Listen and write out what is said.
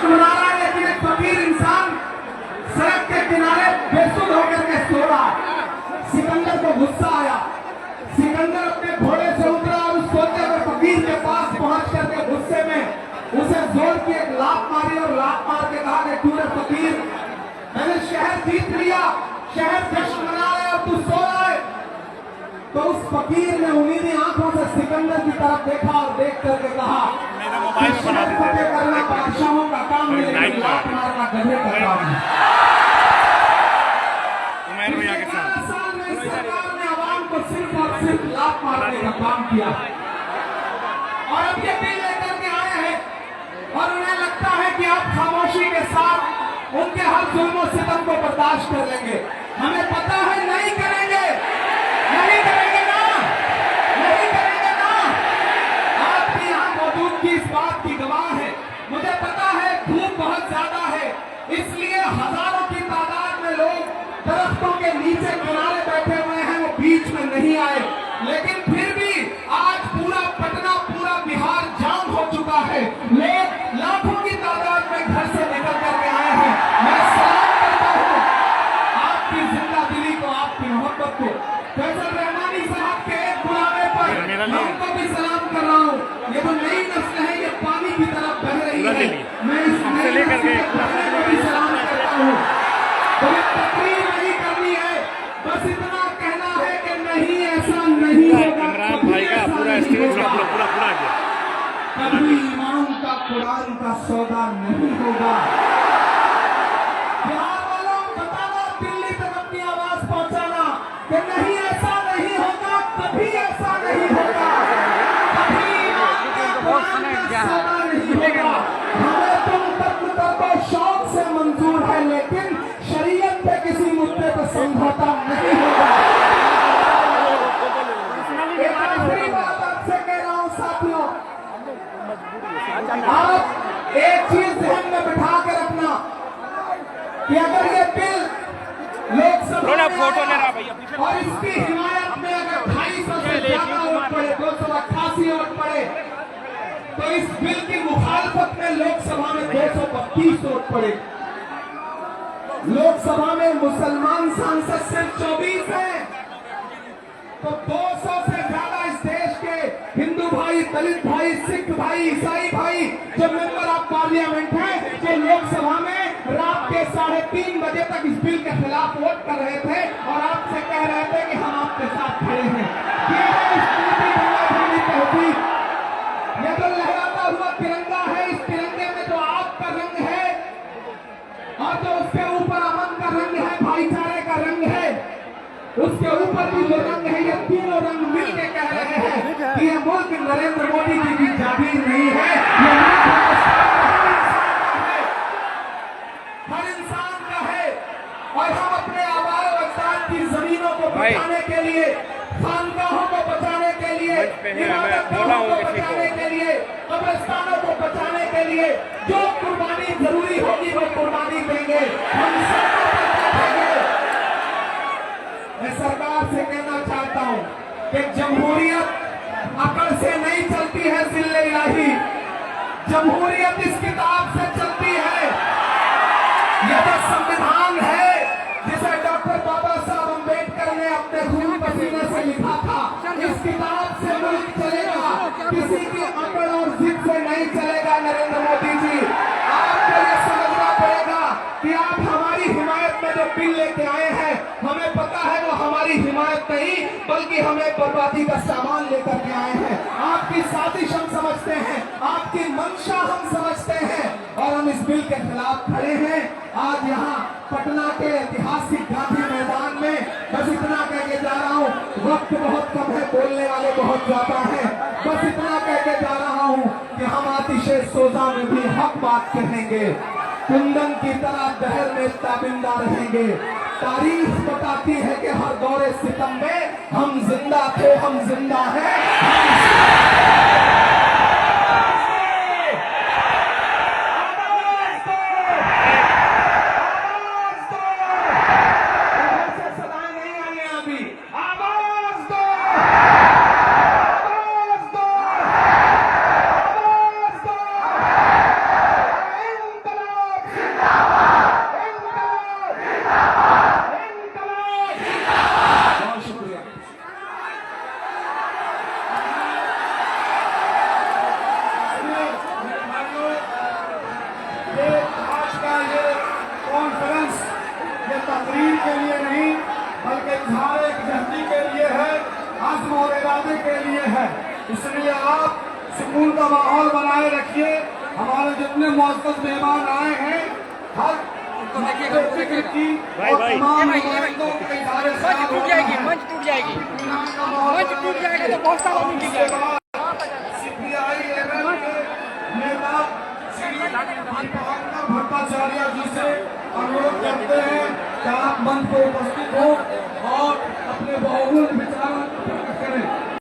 जश्न मना रहा है, लेकिन एक फकीर इंसान सड़क के किनारे बेसुध होकर के सो रहा है। सिकंदर को गुस्सा आया, सिकंदर अपने घोड़े से उतरा और उस सोते हुए फकीर के पास पहुंच करके गुस्से में उसे जोर की एक लात मारी और लात मार के कहा कि तूने फकीर, मैंने शहर जीत लिया, शहर जश्न मना रहा है और तू सो रहा है। तो उस फकीर ने उम्मीदी आंखों से सिकंदर की तरफ देखा और देख करके कहा, शहर फतेह करना बादशाहों का काम है, लेकिन लात मारना गधे का काम है। साल में सरकार ने आवाम को सिर्फ और सिर्फ लात मारने का काम किया और अब ये बिल लेकर के आए हैं और उन्हें लगता है कि आप खामोशी के साथ उनके हर जुल्म सितम को बर्दाश्त कर लेंगे। हमें पता है नहीं करेंगे, नहीं करेंगे ना, नहीं करेंगे ना। आपकी यहाँ मौजूदगी इस बात की गवाह है। मुझे पता है धूप बहुत ज्यादा है, इसलिए हजारों की तादाद में लोग दरख्तों के नीचे किनारे बैठे हुए हैं, वो बीच में नहीं आए, लेकिन फिर भी आज पूरा पटना, पूरा बिहार जाम हो चुका है। लोग लाखों की तादाद में घर से निकल करके आए हैं। मैं सलाम करता हूँ आपकी जिंदा दिली को, आपकी मोहब्बत को। फैसल रहमानी साहब के एक बुलावे पर मैं उनको भी सलाम कर रहा हूँ। ये जो नई नस्ल है, ये पानी की तरफ बह रही है। मैं इस नई नस्ल के बुलावे को भी सलाम करता हूँ। कोई तकरीर नहीं करनी है, बस इतना कहना है कि नहीं, ऐसा नहीं होगा। इमरान भाई का पूरा स्टेज का पूरा गया। कभी ईमान का कुरान का सौदा नहीं होगा। बिहार वालों बताना, दिल्ली तक अपनी आवाज पहुंचाना कि नहीं, ऐसा नहीं होगा, कभी ऐसा नहीं होगा, कभी ईमान का कुरान का सौदा नहीं होगा। हमें तुम कत्ल कर दो शौक से मंजूर है, लेकिन शरीयत पे किसी मुद्दे पर समझौता नहीं होगा। एक आखिरी बात आपसे कह रहा हूं साथियों, आप एक चीज ध्यान में बिठा के रखना कि अगर ये बिल लोकसभा में और इसकी हिमायत में अगर 250 से ज्यादा वोट पड़े, 288 वोट पड़े, तो इस बिल की मुखालफत में लोकसभा में 232 वोट पड़े। लोकसभा में मुसलमान सांसद सिर्फ 24 हैं, तो 200 से ज्यादा इस देश के हिंदू भाई, दलित भाई, सिख भाई, ईसाई भाई जो मेंबर ऑफ पार्लियामेंट हैं, जो लोकसभा में रात के 3:30 बजे तक इस बिल के खिलाफ वोट कर रहे थे और आपसे कह रहे थे कि हम आपके साथ खड़े हैं। ये है इस पूरी तहजीब। ये तो लहराता हुआ तिरंगा है, इस तिरंगे में जो आग का रंग है और जो उसके ऊपर अमन का रंग है, भाईचारे का रंग है, उसके ऊपर भी जो रंग है, ये तीनों रंग मिलकर कह रहे हैं कि ये मुल्क नरेंद्र मोदी जी की जागीर नहीं है, ये मुल्क हर इंसान का है। और हम अपने आबाद और अजदाद की जमीनों को बचाने के लिए, खानगाहों को बचाने के लिए, इबादतगाहों को बचाने के लिए, कब्रिस्तानों को बचाने के लिए जो कुर्बानी जरूरी होगी वो कुर्बानी देंगे। हम सड़कों पर बैठेंगे। मैं सरकार से कहना चाहता हूं कि जमहूरियत अकल से नहीं चलती है, जिल्ले इलाही, जमहूरियत इस किताब से चलती है। यह जो संविधान है जिसे डॉक्टर बाबा साहब अम्बेडकर ने अपने खून पसीने से लिखा था, इस किताब से मुल्क चलेगा, किसी की अकड़ और जिद से नहीं चलेगा। नरेंद्र मोदी जी, आपको यह समझना पड़ेगा कि आप हमारी हिमायत में जो बिल लेके आए हैं, हमें पता है वो हमारी हिमायत नहीं बल्कि हमें बर्बादी का सामान लेकर के आए हैं। आपकी साजिश हम समझते हैं, आपकी मंशा हम समझते हैं और हम इस बिल के खिलाफ खड़े हैं। आज यहाँ पटना के ऐतिहासिक गांधी मैदान में बस इतना कह के जा रहा हूँ, वक्त बहुत कम है, बोलने वाले बहुत ज्यादा हैं। बस इतना कह के जा रहा हूँ कि हम आतिशे सोजा में भी हक बात कहेंगे, कुंदन की तरह दहर में ताबिंदा रहेंगे। तारीख बताती है कि हर दौरे सितम में हम जिंदा थे, हम जिंदा हैं। तकरीर के लिए नहीं बल्कि इजहार यकजहती के लिए है, आज़म और इरादे के लिए है। इसलिए आप सुकून का माहौल बनाए रखिए। हमारे जितने मुअज़्ज़ज़ मेहमान आए हैं हर फिक्र की और तमाम नुमाइंदों के इज़हार मंच टूट जाएगी, मंच टूट जाएगी, मंच टूट जाएगा तो बहुत सारा मिल जाएगा। सीपीआई एमएल के नेता श्री दीपांकर भट्टाचार्य जी से अनुरोध करते हैं कि आप मंच पर उपस्थित हो और अपने बहुमूल्य विचार